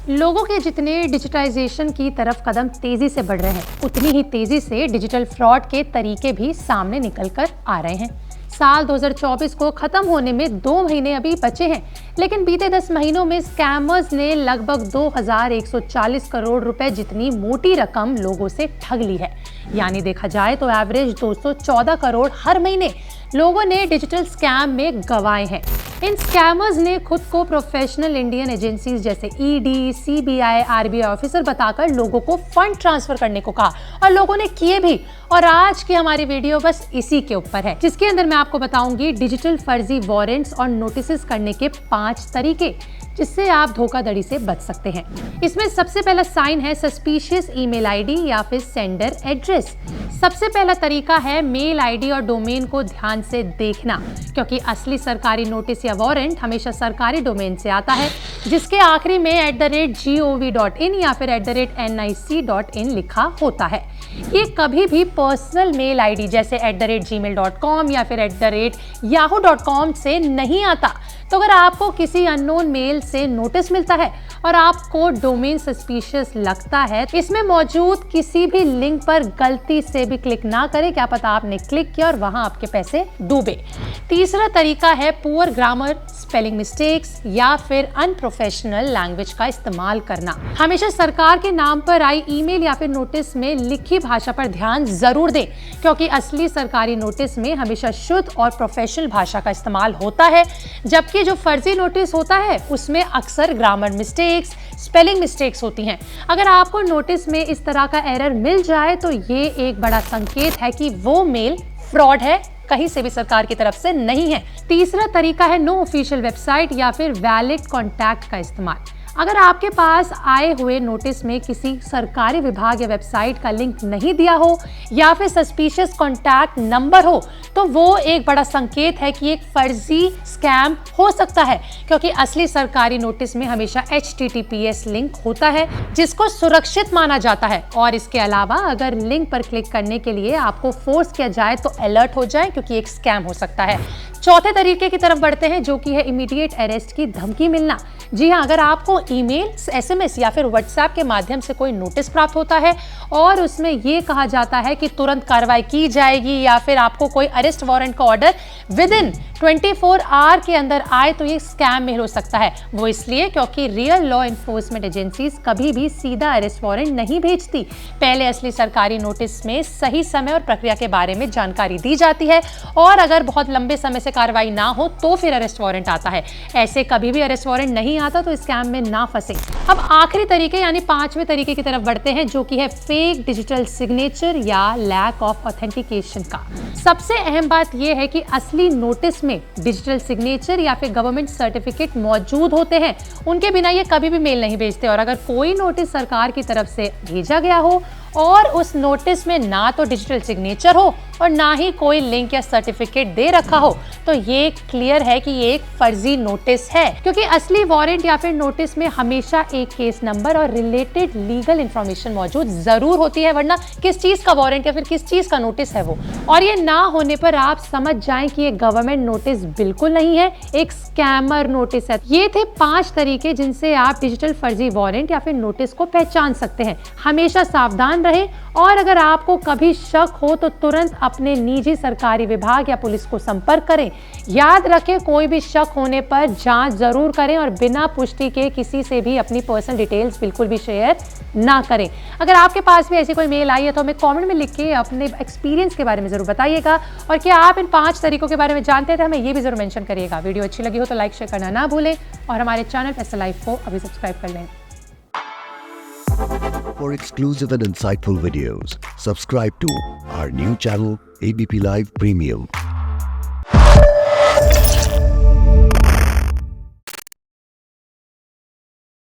लोगों के जितने डिजिटाइजेशन की तरफ कदम तेजी से बढ़ रहे हैं, उतनी ही तेजी से डिजिटल फ्रॉड के तरीके भी सामने निकल कर आ रहे हैं। साल 2024 को खत्म होने में 2 महीने अभी बचे हैं, लेकिन बीते 10 महीनों में स्कैमर्स ने लगभग 2140 करोड़ रुपए जितनी मोटी रकम लोगों से ठग ली है। यानी देखा जाए तो एवरेज 214 करोड़ हर महीने लोगों ने डिजिटल स्कैम में गंवाए हैं। इन स्कैमर्स ने खुद को प्रोफेशनल इंडियन एजेंसीज जैसे ईडी, सीबीआई, आरबीआई ऑफिसर बताकर लोगों को फंड ट्रांसफर करने को कहा और लोगों ने किए भी। और आज की हमारी वीडियो बस इसी के ऊपर है, जिसके अंदर मैं आपको बताऊंगी डिजिटल फर्जी वारंट्स और नोटिस करने के 5 तरीके जिससे आप धोखाधड़ी से बच सकते हैं। इसमें सबसे पहला साइन है सस्पिशियस ईमेल आईडी या फिर सेंडर एड्रेस। सबसे पहला तरीका है मेल आईडी और डोमेन को ध्यान से देखना, क्योंकि असली सरकारी नोटिस या वारंट हमेशा सरकारी डोमेन से आता है जिसके आखिरी में @gov.in या फिर @nic.in लिखा होता है। ये कभी भी पर्सनल मेल आईडी जैसे @gmail.com या फिर @yahoo.com से नहीं आता। तो अगर आपको किसी अननोन मेल से नोटिस मिलता है और आपको डोमेन सस्पिशियस लगता है, इसमें मौजूद किसी भी लिंक पर गलती से भी क्लिक ना करें, क्या पता आपने क्लिक किया और वहां आपके पैसे डूबे। तीसरा तरीका है पुअर ग्रामर, स्पेलिंग मिस्टेक्स या फिर अनप्रोफेशनल लैंग्वेज का इस्तेमाल करना। हमेशा सरकार के नाम पर आई ईमेल या फिर नोटिस में लिखी भाषा पर ध्यान जरूर दें, क्योंकि असली सरकारी नोटिस में हमेशा शुद्ध और प्रोफेशनल भाषा का इस्तेमाल होता है, जबकि जो फर्जी नोटिस होता है उसमें अक्सर ग्रामर मिस्टेक्स, स्पेलिंग मिस्टेक्स होती हैं। अगर आपको नोटिस में इस तरह का एरर मिल जाए तो ये एक बड़ा संकेत है कि वो मेल फ्रॉड है, कहीं से भी सरकार की तरफ से नहीं है। तीसरा तरीका है नो ऑफिशियल वेबसाइट या फिर वैलिड कॉन्टैक्ट का इस्तेमाल। अगर आपके पास आए हुए नोटिस में किसी सरकारी विभाग या वेबसाइट का लिंक नहीं दिया हो या फिर सस्पिशियस कॉन्टैक्ट नंबर हो, तो वो एक बड़ा संकेत है कि एक फर्जी स्कैम हो सकता है, क्योंकि असली सरकारी नोटिस में हमेशा HTTPS लिंक होता है जिसको सुरक्षित माना जाता है। और इसके अलावा अगर लिंक पर क्लिक करने के लिए आपको फोर्स किया जाए तो अलर्ट हो जाए, क्योंकि एक स्कैम हो सकता है। चौथे तरीके की तरफ बढ़ते हैं, जो कि है इमीडिएट अरेस्ट की धमकी मिलना। जी हाँ, अगर आपको ईमेल, SMS या फिर व्हाट्सएप के माध्यम से कोई नोटिस प्राप्त होता है और उसमें ये कहा जाता है कि तुरंत कार्रवाई की जाएगी या फिर आपको कोई अरेस्ट वारंट का ऑर्डर विदिन 24 आवर के अंदर आए, तो ये स्कैम मेल हो सकता है। वो इसलिए क्योंकि रियल लॉ इन्फोर्समेंट एजेंसीज कभी भी सीधा अरेस्ट वारंट नहीं भेजती। पहले असली सरकारी नोटिस में सही समय और प्रक्रिया के बारे में जानकारी दी जाती है, और अगर बहुत लंबे समय से कार्रवाई ना हो तो फिर अरेस्ट वारंट आता है। ऐसे कभी भी अरेस्ट वारंट नहीं आता तो स्कैम में ना फंसे। अब आखिरी तरीके यानी 5वें तरीके की तरफ बढ़ते हैं, जो कि है फेक डिजिटल सिग्नेचर या लैक ऑफ ऑथेंटिकेशन का। सबसे अहम बात यह है कि असली नोटिस में डिजिटल सिग्नेचर या फिर गवर्नमेंट सर्टिफिकेट मौजूद होते हैं, उनके बिना ये कभी भी मेल नहीं भेजते। और अगर कोई नोटिस सरकार की तरफ से भेजा गया हो और उस नोटिस में ना तो डिजिटल सिग्नेचर हो और ना ही कोई लिंक या सर्टिफिकेट दे रखा हो, तो ये क्लियर है कि ये एक फर्जी नोटिस है, क्योंकि असली वारंट या फिर नोटिस में हमेशा एक केस नंबर और रिलेटेड लीगल इंफॉर्मेशन मौजूद जरूर होती है, वरना किस चीज का वारंट या फिर किस चीज का नोटिस है वो। और ये ना होने पर आप समझ जाएं कि ये गवर्नमेंट नोटिस बिल्कुल नहीं है, एक स्कैमर नोटिस है। ये थे 5 तरीके जिनसे आप डिजिटल फर्जी वारंट या फिर नोटिस को पहचान सकते हैं। हमेशा सावधान रहें, और अगर आपको कभी शक हो तो तुरंत अपने निजी सरकारी विभाग या पुलिस को संपर्क करें। याद रखें, कोई भी शक होने पर जांच जरूर करें और बिना पुष्टि के किसी से भी अपनी पर्सनल डिटेल्स बिल्कुल भी शेयर ना करें। अगर आपके पास भी ऐसी कोई मेल आई है तो हमें कमेंट में लिख के अपने एक्सपीरियंस के बारे में जरूर बताइएगा, और क्या आप इन 5 तरीकों के बारे में जानते थे हमें ये भी जरूर मेंशन करिएगा। वीडियो अच्छी लगी हो तो लाइक शेयर करना ना भूलें, और हमारे चैनल पैसा लाइव को अभी सब्सक्राइब कर लें। For exclusive and insightful videos, subscribe to our new channel ABP Live Premium.